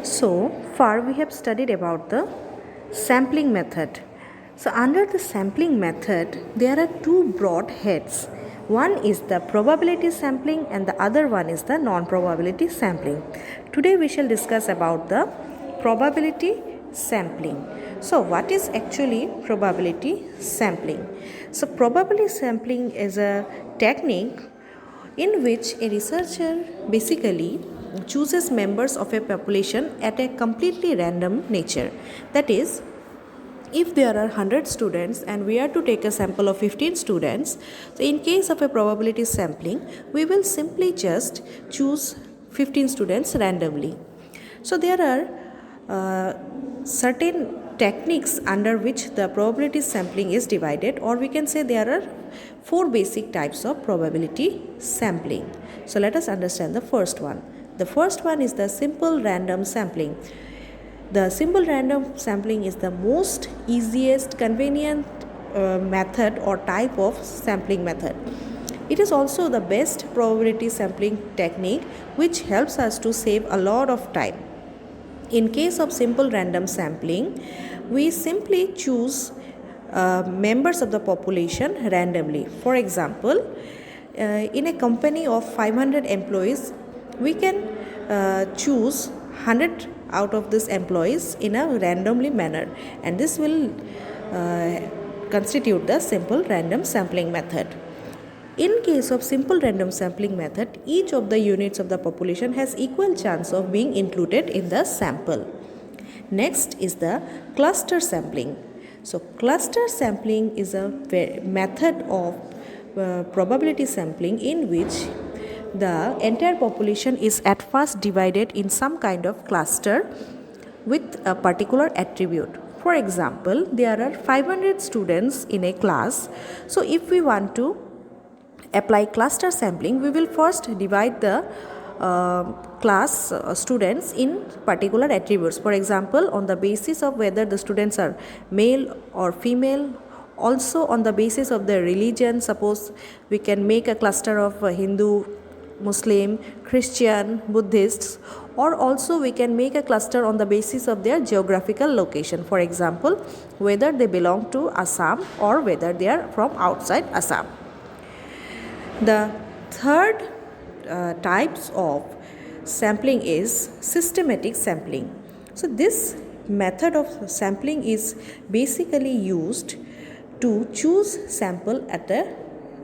So far we have studied about the sampling method. So under the sampling method there are two broad heads. One is the probability sampling and the other one is the non-probability sampling. Today we shall discuss about the probability sampling. So what is actually probability sampling? So probability sampling is a technique in which a researcher basically chooses members of a population at a completely random nature. That is, if there are 100 students and we are to take a sample of 15 students, so in case of a probability sampling, we will simply just choose 15 students randomly. So there are certain techniques under which the probability sampling is divided, or we can say there are four basic types of probability sampling. So let us understand the first one. The first one is the simple random sampling. The simple random sampling is the most easiest convenient method or type of sampling method. It is also the best probability sampling technique which helps us to save a lot of time. In case of simple random sampling, we simply choose members of the population randomly. For example, in a company of 500 employees, we can choose 100 out of these employees in a randomly manner, and this will constitute the simple random sampling method. In case of simple random sampling method, each of the units of the population has equal chance of being included in the sample. Next is the cluster sampling. So cluster sampling is a method of probability sampling in which the entire population is at first divided in some kind of cluster with a particular attribute. For example, there are 500 students in a class. So if we want to apply cluster sampling, we will first divide the class students in particular attributes. For example, on the basis of whether the students are male or female, also on the basis of their religion. Suppose we can make a cluster of Hindu, Muslim, Christian, Buddhists, or also we can make a cluster on the basis of their geographical location. For example, whether they belong to Assam or whether they are from outside Assam. The third types of sampling is systematic sampling. So this method of sampling is basically used to choose sample at a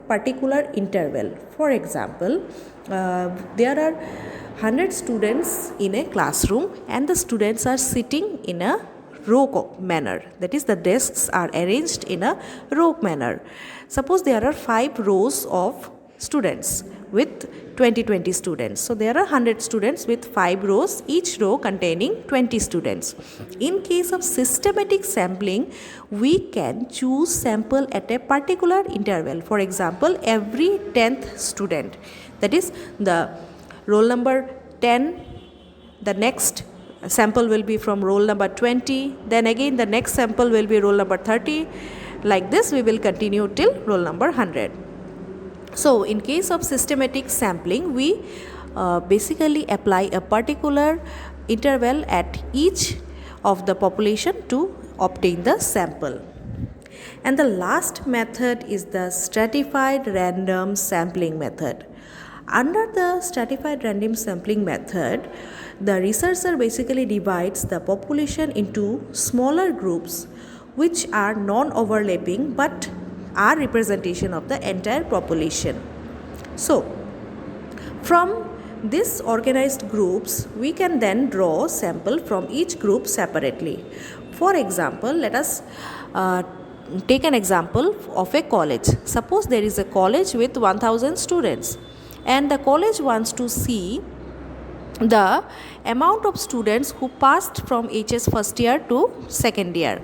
particular interval. For example, there are 100 students in a classroom and the students are sitting in a row manner. That is, the desks are arranged in a row manner. Suppose there are 5 rows of students with 20 students. So there are 100 students with 5 rows, each row containing 20 students. In case of systematic sampling, we can choose sample at a particular interval. For example, every 10th student, that is the roll number 10, the next sample will be from roll number 20, then again the next sample will be roll number 30. Like this we will continue till roll number 100. So in case of systematic sampling, we basically apply a particular interval at each of the population to obtain the sample. And the last method is the stratified random sampling method. Under the stratified random sampling method, the researcher basically divides the population into smaller groups which are non-overlapping but are representation of the entire population. So from these organized groups, we can then draw sample from each group separately. For example, let us take an example of a college. Suppose there is a college with 1000 students and the college wants to see the amount of students who passed from HS first year to second year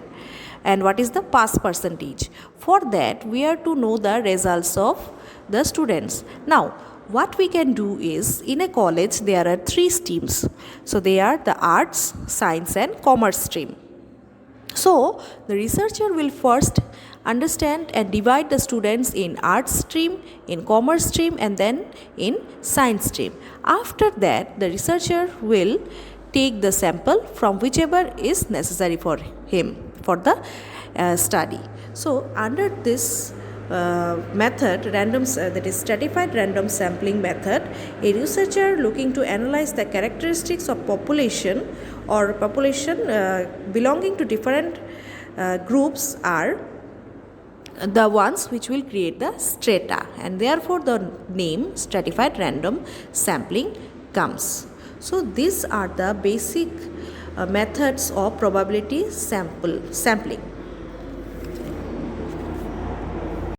and what is the pass percentage. For that, we are to know the results of the students. Now, what we can do is, in a college there are 3 streams. So they are the arts, science and commerce stream. So the researcher will first understand and divide the students in arts stream, in commerce stream and then in science stream. After that, the researcher will take the sample from whichever is necessary for him for the study. So under this method, that is stratified random sampling method, a researcher looking to analyze the characteristics of population or population belonging to different groups are the ones which will create the strata, and therefore the name stratified random sampling comes. So these are the basic methods of probability sampling.